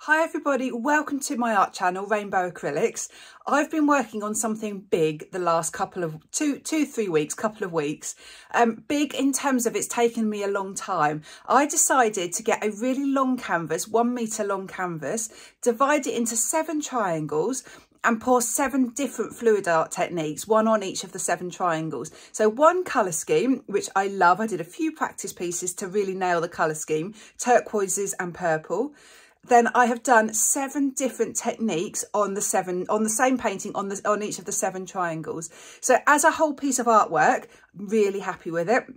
Hi everybody, welcome to my art channel, Rainbow Acrylics. I've been working on something big the last couple of two, 3 weeks, big in terms of it's taken me a long time. I decided to get a really long canvas, 1 metre long canvas, divide it into 7 triangles and pour 7 different fluid art techniques, 1 on each of the 7 triangles. So 1 colour scheme, which I love. I did a few practice pieces to really nail the colour scheme, turquoises and purple. Then I have done 7 different techniques on the same painting on each of the 7 triangles. So as a whole piece of artwork, really happy with it.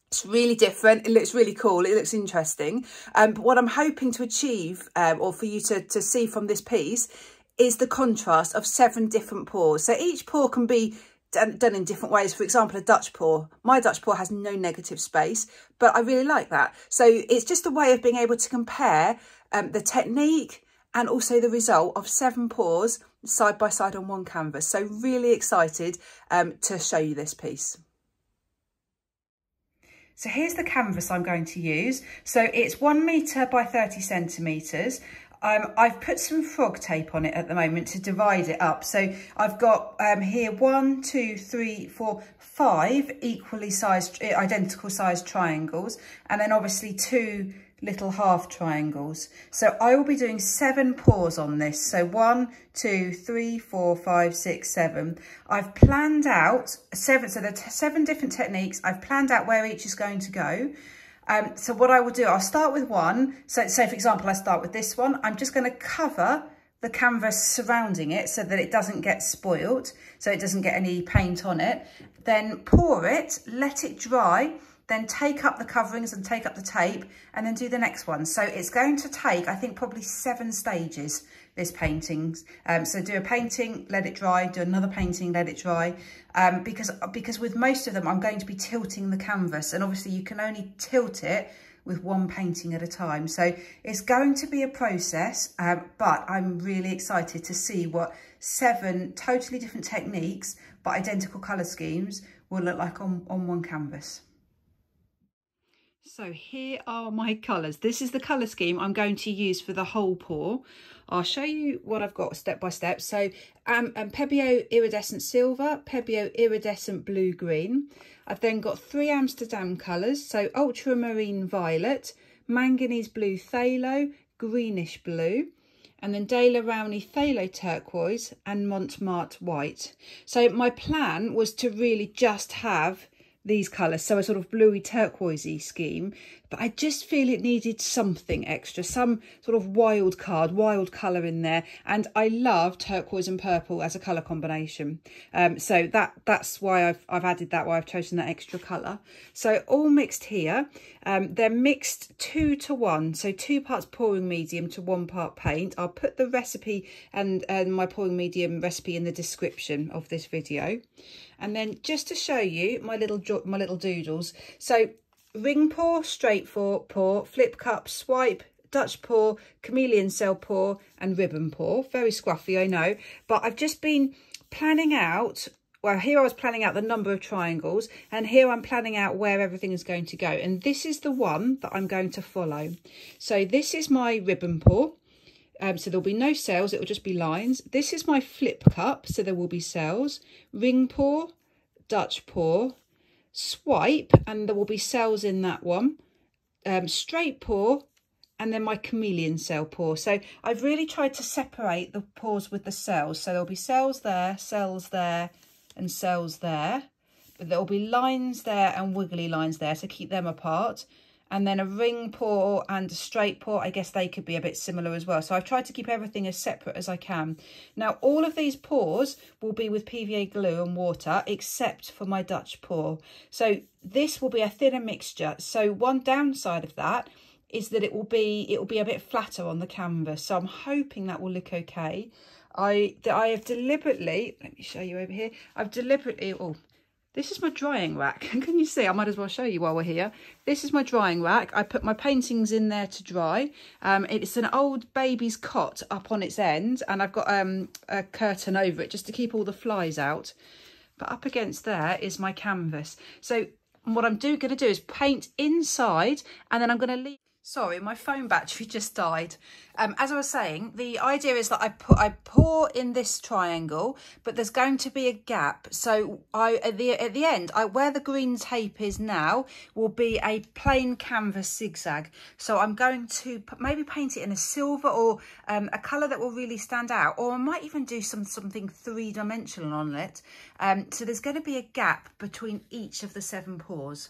It's really different. It looks really cool. It looks interesting. But what I'm hoping to achieve, or for you to see from this piece, is the contrast of 7 different pours. So each pour can be done in different ways. For example, a Dutch pour. My Dutch pour has no negative space, but I really like that. So it's just a way of being able to compare the technique and also the result of 7 pours side by side on 1 canvas. So really excited to show you this piece. So here's the canvas I'm going to use. So it's 1 metre by 30 centimetres. I've put some frog tape on it at the moment to divide it up. So I've got here 1, 2, 3, 4, 5 equally sized, identical sized triangles, and then obviously 2 little half triangles. So I will be doing 7 pours on this. So 1, 2, 3, 4, 5, 6, 7. I've planned out 7, so there are 7 different techniques. I've planned out where each is going to go. So what I will do, I'll start with 1. So say, for example, I start with this one. I'm just going to cover the canvas surrounding it so that it doesn't get spoiled, so it doesn't get any paint on it. Then pour it, let it dry, then take up the coverings and take up the tape, and then do the next one. So it's going to take, I think, probably 7 stages, this painting. So do a painting, let it dry, do another painting, let it dry. Because with most of them, I'm going to be tilting the canvas, and obviously you can only tilt it with 1 painting at a time. So it's going to be a process, but I'm really excited to see what 7 totally different techniques, but identical colour schemes will look like on 1 canvas. So here are my colours. This is the colour scheme I'm going to use for the whole pour. I'll show you what I've got step by step. So Pebeo iridescent silver, Pebeo iridescent blue green. I've then got 3 Amsterdam colours, so ultramarine violet, manganese blue phthalo, greenish blue, and then De La Rowney phthalo turquoise and Montmartre white. So my plan was to really just have these colours, so a sort of bluey turquoisey scheme, but I just feel it needed something extra, some sort of wild colour in there, and I love turquoise and purple as a colour combination, so that's why I've added that, why I've chosen that extra colour. So all mixed here, they're mixed 2 to 1, so 2 parts pouring medium to 1 part paint. I'll put the recipe and my pouring medium recipe in the description of this video. And then just to show you my little doodles, so ring pour, straight pour, flip cup, swipe, Dutch pour, chameleon cell pour, and ribbon pour. Very scruffy, I know, but I've just been planning out, well, here I was planning out the number of triangles, and here I'm planning out where everything is going to go. And this is the one that I'm going to follow. So this is my ribbon pour. So there'll be no cells, it will just be lines. This is my flip cup, so there will be cells. Ring pour, Dutch pour, swipe, and there will be cells in that one. Straight pour, and then my chameleon cell pour. So I've really tried to separate the pours with the cells. So there'll be cells there, and cells there. But there'll be lines there and wiggly lines there, so keep them apart. And then a ring pour and a straight pour, I guess they could be a bit similar as well. So I've tried to keep everything as separate as I can. Now, all of these pours will be with PVA glue and water, except for my Dutch pour. So this will be a thinner mixture. So one downside of that is that it will be a bit flatter on the canvas. So I'm hoping that will look okay. I have deliberately, let me show you over here. I've deliberately, this is my drying rack. Can you see? I might as well show you while we're here. This is my drying rack. I put my paintings in there to dry. It's an old baby's cot up on its end, and I've got a curtain over it just to keep all the flies out. But up against there is my canvas. So what I'm going to do is paint inside, and then I'm going to leave. Sorry, my phone battery just died. As I was saying, the idea is that I pour in this triangle, but there's going to be a gap. So at the end, where the green tape is now will be a plain canvas zigzag. So I'm going to maybe paint it in a silver or a colour that will really stand out, or I might even do something three-dimensional on it. So there's going to be a gap between each of the 7 pours.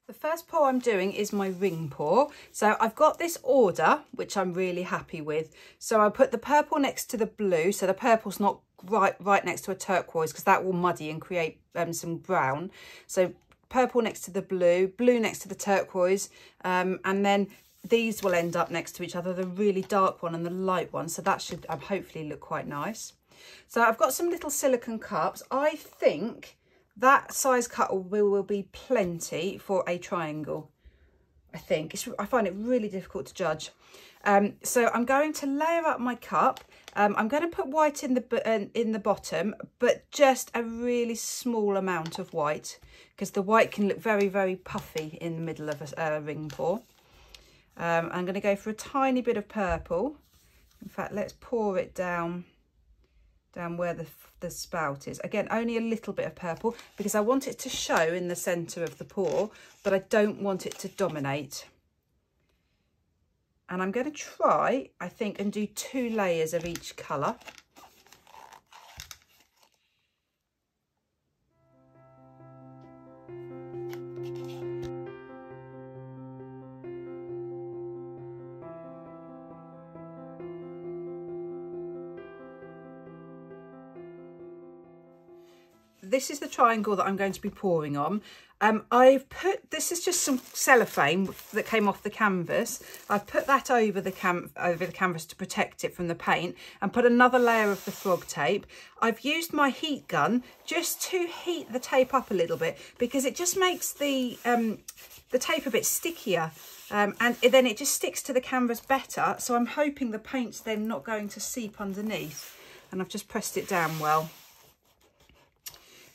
The first pour I'm doing is my ring pour. So I've got this order, which I'm really happy with. So I put the purple next to the blue. So the purple's not right next to a turquoise, because that will muddy and create some brown. So purple next to the blue, blue next to the turquoise, and then these will end up next to each other, the really dark one and the light one. So that should hopefully look quite nice. So I've got some little silicone cups. I think that size cut will be plenty for a triangle. I find it really difficult to judge. So I'm going to layer up my cup. I'm going to put white in the bottom, but just a really small amount of white, because the white can look very, very puffy in the middle of a ring pour. I'm going to go for a tiny bit of purple. In fact, let's pour it down where the spout is. Again, only a little bit of purple, because I want it to show in the centre of the pour, but I don't want it to dominate. And I'm going to try, I think, and do 2 layers of each colour. This is the triangle that I'm going to be pouring on. This is just some cellophane that came off the canvas. I've put that over the canvas to protect it from the paint, and put another layer of the frog tape. I've used my heat gun just to heat the tape up a little bit, because it just makes the tape a bit stickier, and then it just sticks to the canvas better. So I'm hoping the paint's then not going to seep underneath, and I've just pressed it down well.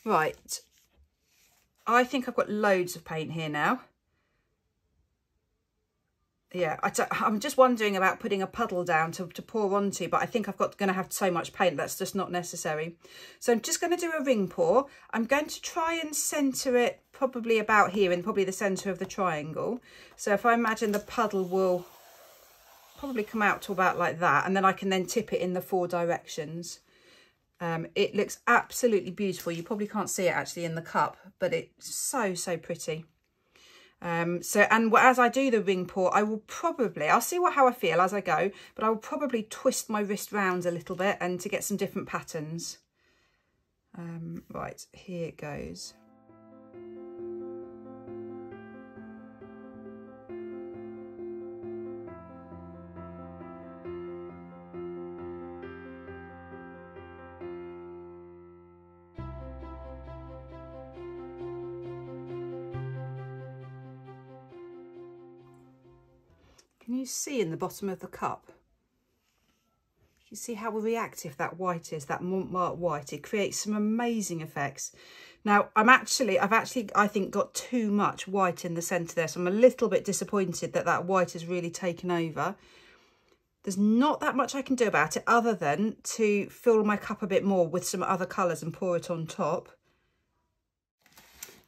Right, I think I've got loads of paint here now. Yeah, I'm just wondering about putting a puddle down to pour onto, but I think I'm going to have so much paint that's just not necessary. So I'm just going to do a ring pour. I'm going to try and centre it probably about here, in probably the centre of the triangle. So if I imagine the puddle will probably come out to about like that, and then I can then tip it in the 4 directions. It looks absolutely beautiful. You probably can't see it actually in the cup, but it's so pretty. And as I do the ring pour, I'll see how I feel as I go, but I will probably twist my wrist round a little bit and to get some different patterns. Right, here it goes. Can you see in the bottom of the cup? You see how reactive that white is, that Montmartre white. It creates some amazing effects. Now, I've actually, I think, got too much white in the centre there, so I'm a little bit disappointed that white has really taken over. There's not that much I can do about it other than to fill my cup a bit more with some other colours and pour it on top.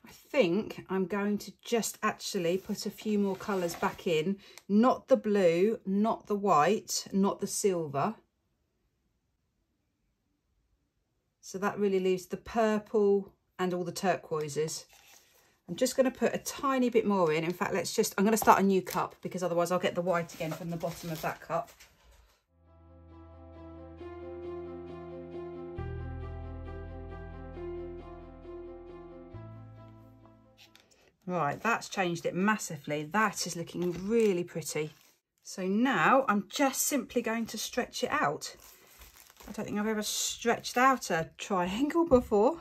I think I'm going to just actually put a few more colours back in. Not the blue, not the white, not the silver. So that really leaves the purple and all the turquoises. I'm just going to put a tiny bit more in. In fact, I'm going to start a new cup, because otherwise I'll get the white again from the bottom of that cup. Right, that's changed it massively. That is looking really pretty. So now I'm just simply going to stretch it out. I don't think I've ever stretched out a triangle before.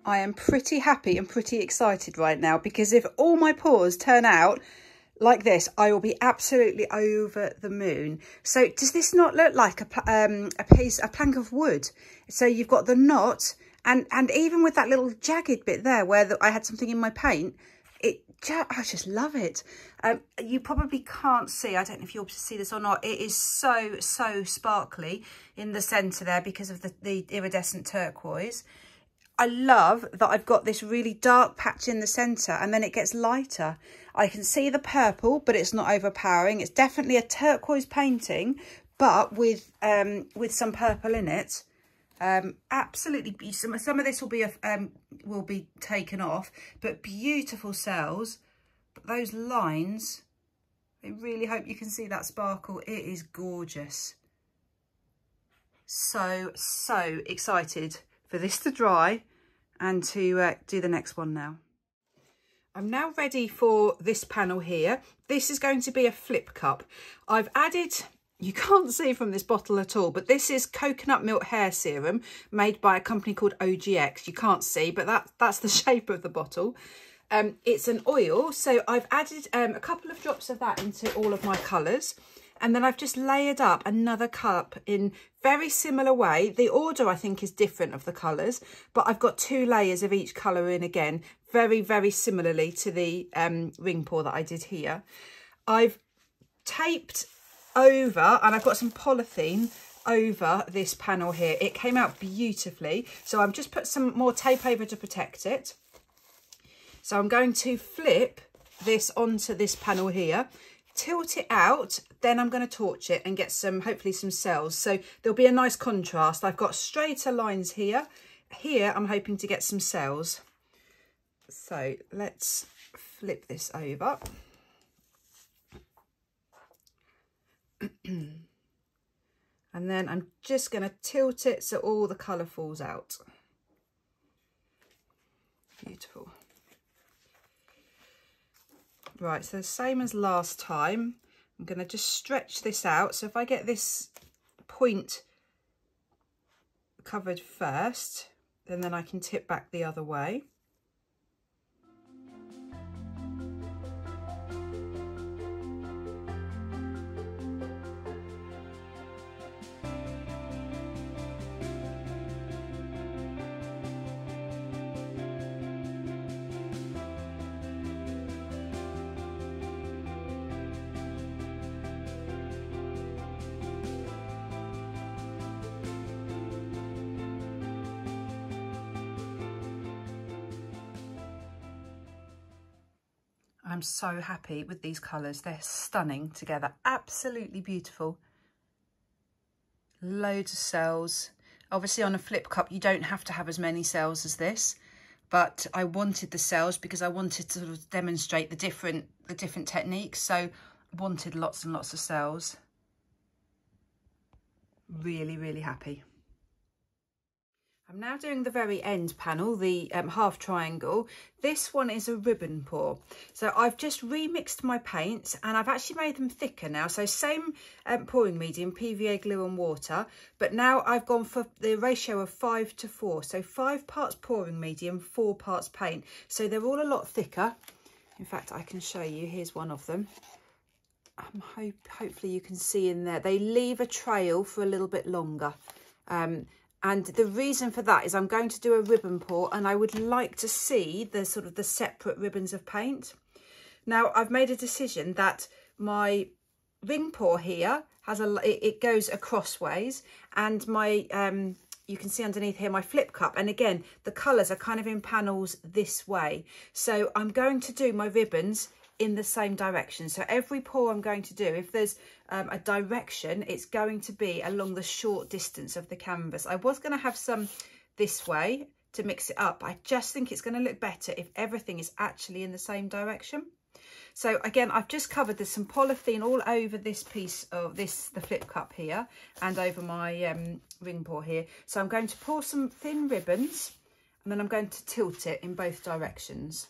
I am pretty happy and pretty excited right now, because if all my pours turn out like this, I will be absolutely over the moon. So does this not look like a plank of wood? So you've got the knot, and even with that little jagged bit there where I had something in my paint, I just love it. You probably can't see, I don't know if you're able to see this or not, it is so sparkly in the centre there because of the iridescent turquoise. I love that I've got this really dark patch in the centre and then it gets lighter. I can see the purple, but it's not overpowering. It's definitely a turquoise painting, but with some purple in it. Absolutely, some of this will be taken off, but beautiful cells. But those lines, I really hope you can see that sparkle. It is gorgeous. So excited for this to dry and to do the next one now. I'm now ready for this panel here. This is going to be a flip cup. I've added, you can't see from this bottle at all, but this is coconut milk hair serum made by a company called OGX. You can't see, but that's the shape of the bottle. It's an oil, so I've added a couple of drops of that into all of my colours. And then I've just layered up another cup in very similar way. The order, I think, is different of the colours, but I've got 2 layers of each colour in again, very similarly to the ring pour that I did here. I've taped over, and I've got some polythene over this panel here. It came out beautifully, so I've just put some more tape over to protect it. So I'm going to flip this onto this panel here, tilt it out, then I'm going to torch it and get hopefully some cells. So there'll be a nice contrast. I've got straighter lines here. Here I'm hoping to get some cells. So let's flip this over. And then I'm just going to tilt it so all the colour falls out. Beautiful. Right, so the same as last time, I'm going to just stretch this out. So if I get this point covered first, then I can tip back the other way. I'm so happy with these colours. They're stunning together. Absolutely beautiful. Loads of cells. Obviously on a flip cup, you don't have to have as many cells as this, but I wanted the cells because I wanted to sort of demonstrate the different techniques. So I wanted lots and lots of cells. Really happy. I'm now doing the very end panel, the half triangle. This one is a ribbon pour. So I've just remixed my paints and I've actually made them thicker now. So same pouring medium, PVA glue and water, but now I've gone for the ratio of 5 to 4. So 5 parts pouring medium, 4 parts paint. So they're all a lot thicker. In fact, I can show you, here's one of them. Hopefully you can see in there, they leave a trail for a little bit longer. And the reason for that is I'm going to do a ribbon pour and I would like to see the sort of the separate ribbons of paint. Now I've made a decision that my ring pour here has it goes across ways, and my you can see underneath here my flip cup, and again the colours are kind of in panels this way. So I'm going to do my ribbons in the same direction. So every pour I'm going to do, if there's a direction, it's going to be along the short distance of the canvas. I was going to have some this way to mix it up. I just think it's going to look better if everything is actually in the same direction. So again, I've just covered, there's some polythene all over this piece of the flip cup here and over my ring pour here. So I'm going to pour some thin ribbons and then I'm going to tilt it in both directions.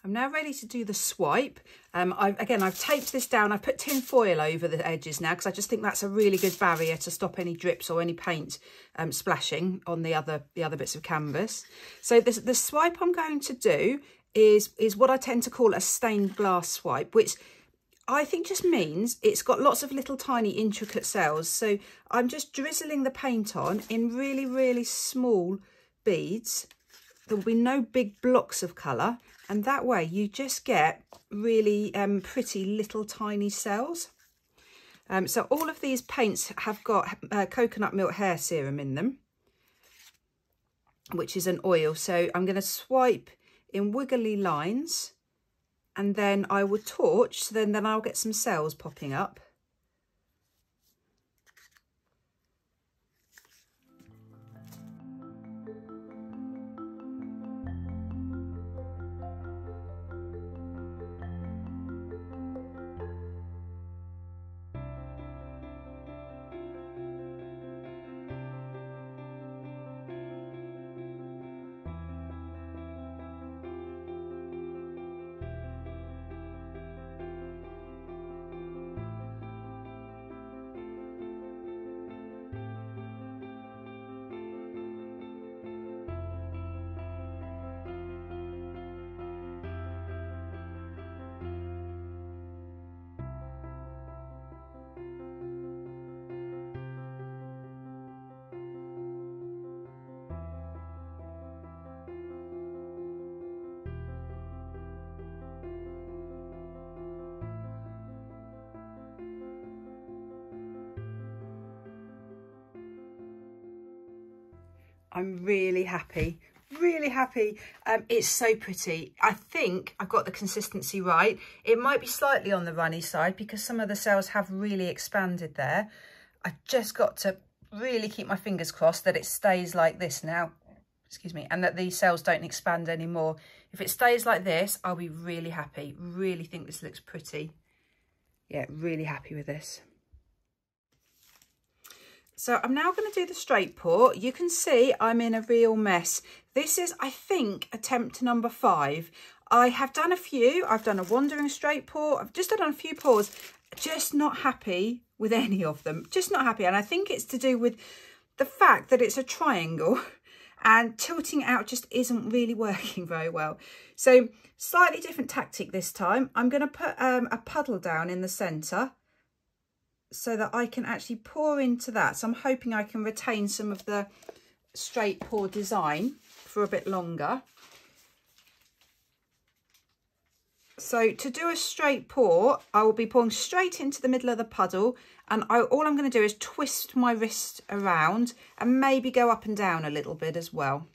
I'm now ready to do the swipe. I've taped this down. I've put tin foil over the edges now because I just think that's a really good barrier to stop any drips or any paint splashing on the other bits of canvas. So the swipe I'm going to do is what I tend to call a stained glass swipe, which I think just means it's got lots of little tiny intricate cells. So I'm just drizzling the paint on in really, really small beads. There will be no big blocks of colour, and that way you just get really pretty little tiny cells. So all of these paints have got coconut milk hair serum in them, which is an oil. So I'm going to swipe in wiggly lines, and then I will torch, so then I'll get some cells popping up. I'm really happy, really happy. It's so pretty. I think I've got the consistency right. It might be slightly on the runny side because some of the cells have really expanded there. I've just got to really keep my fingers crossed that it stays like this now, excuse me, and that these cells don't expand anymore. If it stays like this, I'll be really happy. Really think this looks pretty. Yeah, really happy with this. So I'm now going to do the straight pour. You can see I'm in a real mess. This is, I think, attempt number 5. I have done a few. I've done a wandering straight pour. I've just done a few pours. Just not happy with any of them. Just not happy. And I think it's to do with the fact that it's a triangle and tilting out just isn't really working very well. So slightly different tactic this time. I'm going to put a puddle down in the centre, so that I can actually pour into that. So I'm hoping I can retain some of the straight pour design for a bit longer. So to do a straight pour, I will be pouring straight into the middle of the puddle, and all I'm going to do is twist my wrist around and maybe go up and down a little bit as well.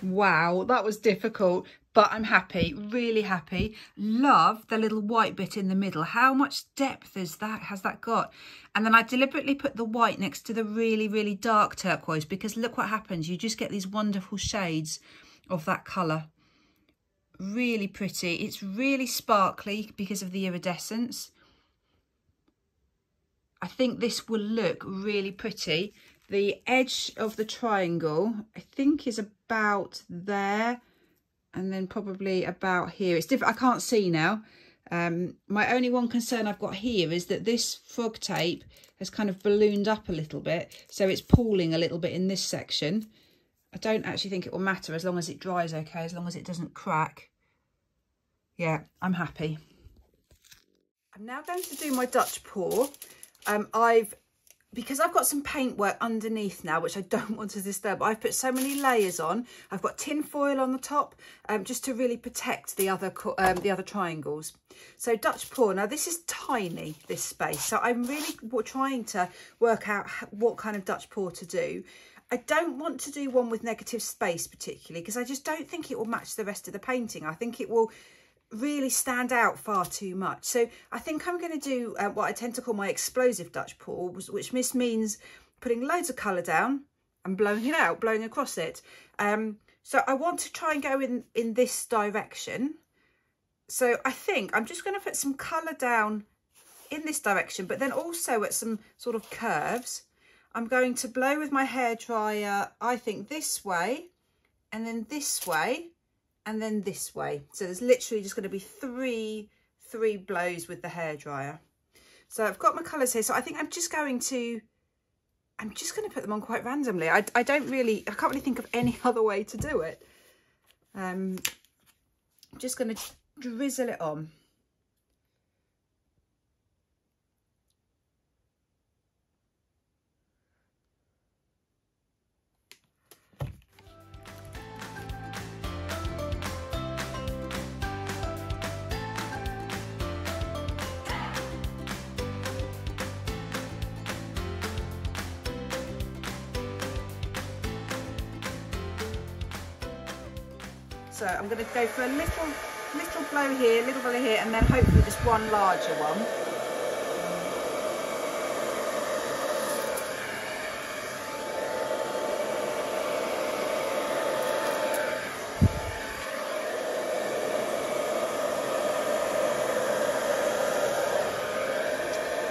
Wow, that was difficult, but I'm happy, really happy. Love the little white bit in the middle. How much depth has that got? And then I deliberately put the white next to the really, really dark turquoise, because look what happens. You just get these wonderful shades of that colour. Really pretty. It's really sparkly because of the iridescence. I think this will look really pretty. The edge of the triangle, I think, is about there, and then probably about here. It's different. I can't see now. My only one concern I've got here is that this frog tape has kind of ballooned up a little bit, so it's pooling a little bit in this section. I don't actually think it will matter as long as it dries okay, as long as it doesn't crack. Yeah, I'm happy. I'm now going to do my Dutch pour. Because I've got some paintwork underneath now, which I don't want to disturb, I've put so many layers on. I've got tin foil on the top, just to really protect the other triangles. So Dutch pour. Now this is tiny, this space. So I'm really trying to work out what kind of Dutch pour to do. I don't want to do one with negative space particularly, because I just don't think it will match the rest of the painting. I think it will really stand out far too much. So I think I'm going to do what I tend to call my explosive Dutch pour, which means putting loads of colour down and blowing it out, blowing across it. So I want to try and go in this direction. So I think I'm just going to put some colour down in this direction, but then also at some sort of curves. I'm going to blow with my hairdryer, I think this way, and then this way, and then this way. So there's literally just going to be three blows with the hairdryer. So I've got my colours here. So I think I'm just going to put them on quite randomly. I can't really think of any other way to do it. I'm just going to drizzle it on. So I'm going to go for a little blow here, little blow here, and then hopefully just one larger one.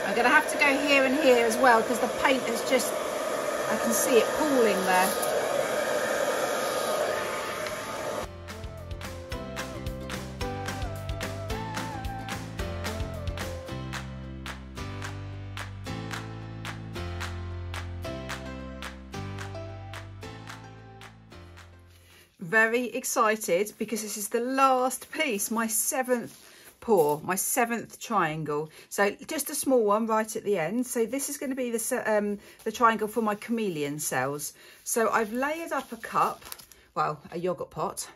I'm going to have to go here and here as well, because the paint is just, I can see it pooling there. Very excited because this is the last piece, my 7th pour, my 7th triangle. So just a small one right at the end. So this is going to be the triangle for my chameleon cells. So I've layered up a cup, well, a yogurt pot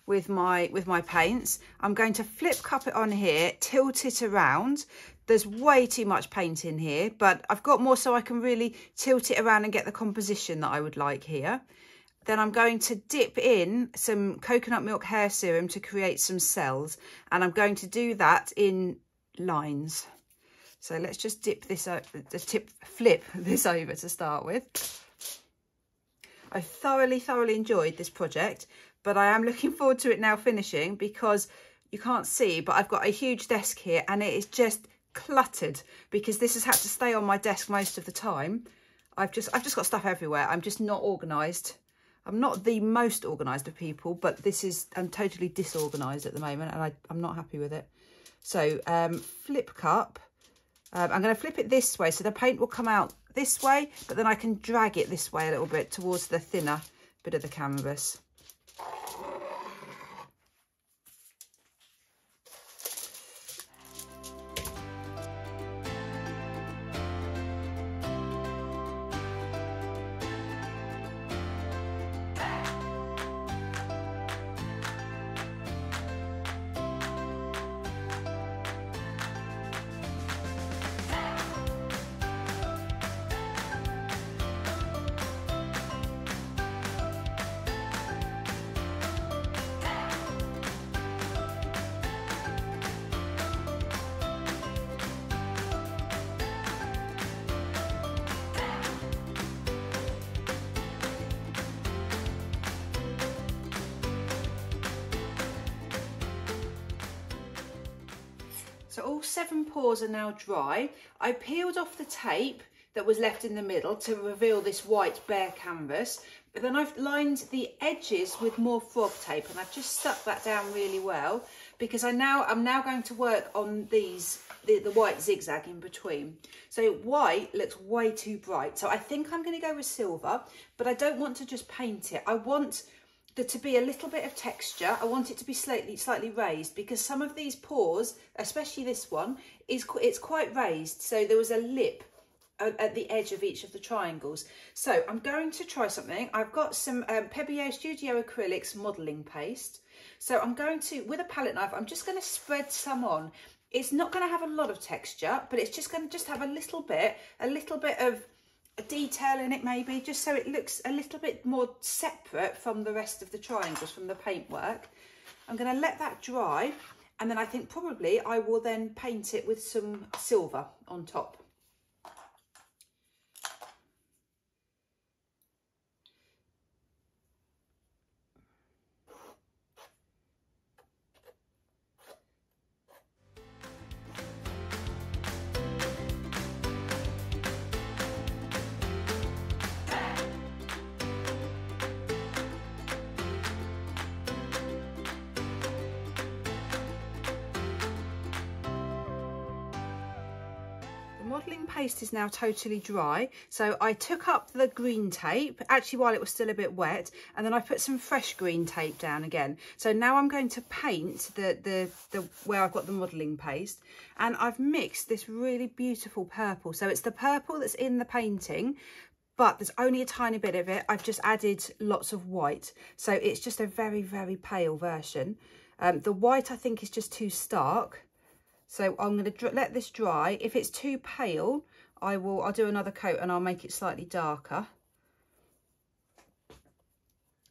with my paints. I'm going to flip cup it on here, tilt it around. There's way too much paint in here, but I've got more so I can really tilt it around and get the composition that I would like here. Then I'm going to dip in some coconut milk hair serum to create some cells. And I'm going to do that in lines. So let's just flip this over to start with. I thoroughly enjoyed this project, but I am looking forward to it now finishing, because you can't see, but I've got a huge desk here and it is just cluttered because this has had to stay on my desk most of the time. I've just got stuff everywhere. I'm just not organised. I'm not the most organised of people, but I'm totally disorganised at the moment and I'm not happy with it. So flip cup, I'm going to flip it this way so the paint will come out this way, but then I can drag it this way a little bit towards the thinner bit of the canvas. So all 7 pours are now dry. I peeled off the tape that was left in the middle to reveal this white bare canvas. But then I've lined the edges with more frog tape and I've just stuck that down really well, because I'm now going to work on the white zigzag in between. So white looks way too bright. So I think I'm going to go with silver, but I don't want to just paint it. I want there to be a little bit of texture. I want it to be slightly raised, because some of these pours, especially this one, it's quite raised. So there was a lip at the edge of each of the triangles. So I'm going to try something. I've got some Pebeo Studio Acrylics modelling paste. So I'm going to, with a palette knife, I'm just going to spread some on. It's not going to have a lot of texture, but it's just going to have a little bit of detail in it, maybe, just so it looks a little bit more separate from the rest of the triangles, from the paintwork. I'm going to let that dry, and then I think probably I will then paint it with some silver on top. Modelling paste is now totally dry, so I took up the green tape actually while it was still a bit wet, and then I put some fresh green tape down again. So now I'm going to paint the where I've got the modelling paste, and I've mixed this really beautiful purple. So it's the purple that's in the painting, but there's only a tiny bit of it. I've just added lots of white, so it's just a very, very pale version. The white I think is just too stark. So I'm going to let this dry. If it's too pale, I'll do another coat and I'll make it slightly darker.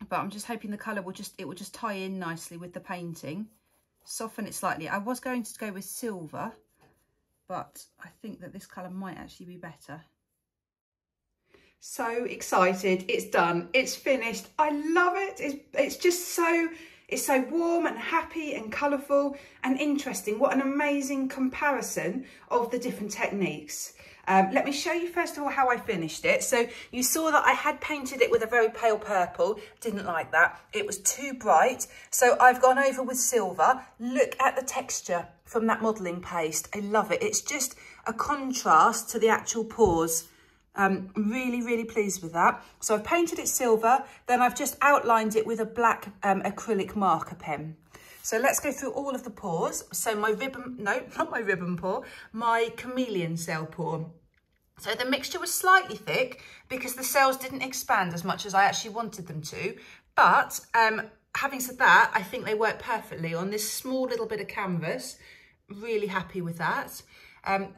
But I'm just hoping the colour will just tie in nicely with the painting. Soften it slightly. I was going to go with silver, but I think that this colour might actually be better. So excited, it's done, it's finished. I love it. It's just so... It's so warm and happy and colourful and interesting. What an amazing comparison of the different techniques. Let me show you first of all how I finished it. So you saw that I had painted it with a very pale purple. Didn't like that. It was too bright. So I've gone over with silver. Look at the texture from that modelling paste. I love it. It's just a contrast to the actual pores. Really, really pleased with that. So I've painted it silver, then I've just outlined it with a black acrylic marker pen. So let's go through all of the pores. So my my chameleon cell pore. So the mixture was slightly thick because the cells didn't expand as much as I actually wanted them to. But having said that, I think they work perfectly on this small little bit of canvas. Really happy with that.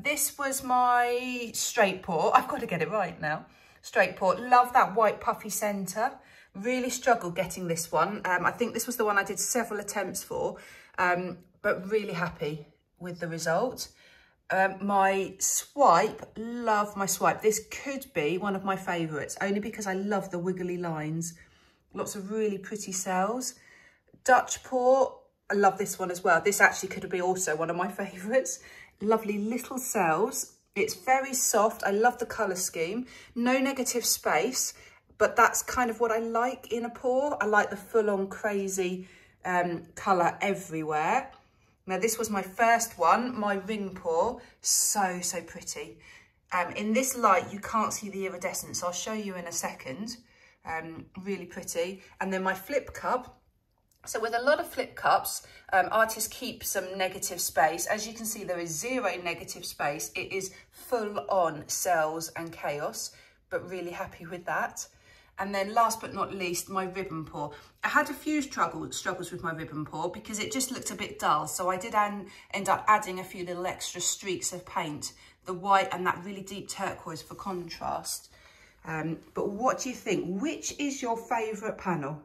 This was my straight pore. I've got to get it right now. Straight pore. Love that white puffy centre. Really struggled getting this one. I think this was the one I did several attempts for, but really happy with the result. My swipe, love my swipe. This could be one of my favourites, only because I love the wiggly lines. Lots of really pretty cells. Dutch pore, I love this one as well. This actually could be also one of my favourites. Lovely little cells. It's very soft. I love the colour scheme. No negative space, but that's kind of what I like in a pore. I like the full-on crazy colour everywhere. Now this was my first one, my ring pore. So, so pretty. In this light, you can't see the iridescence. I'll show you in a second. Really pretty. And then my flip cup. So with a lot of flip cups, artists keep some negative space. As you can see, there is zero negative space. It is full on cells and chaos, but really happy with that. And then last but not least, my ribbon pore. I had a few struggles with my ribbon pore because it just looked a bit dull. So I did end up adding a few little extra streaks of paint, the white and that really deep turquoise for contrast. But what do you think? Which is your favourite panel?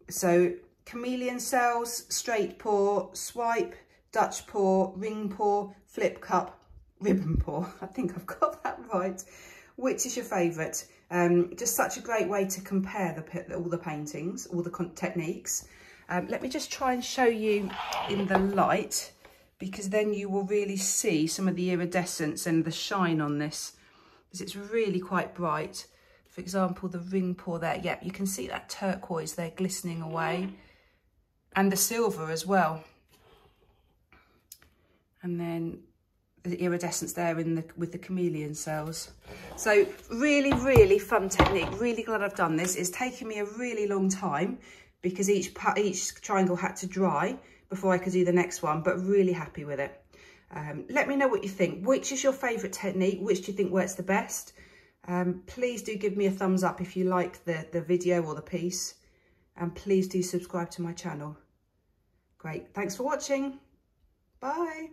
So chameleon cells, straight pore, swipe, Dutch pore, ring pore, flip cup, ribbon pore. I think I've got that right. Which is your favourite? Just such a great way to compare all the paintings, all the techniques. Let me just try and show you in the light, because then you will really see some of the iridescence and the shine on this, because it's really quite bright. For example, the ring pore there, yep, you can see that turquoise there glistening away, and the silver as well. And then the iridescence there with the chameleon cells. So really, really fun technique. Really glad I've done this. It's taken me a really long time because each triangle had to dry before I could do the next one, but really happy with it. Let me know what you think. Which is your favourite technique? Which do you think works the best? Please do give me a thumbs up if you like the video or the piece. And please do subscribe to my channel. Great. Thanks for watching. Bye.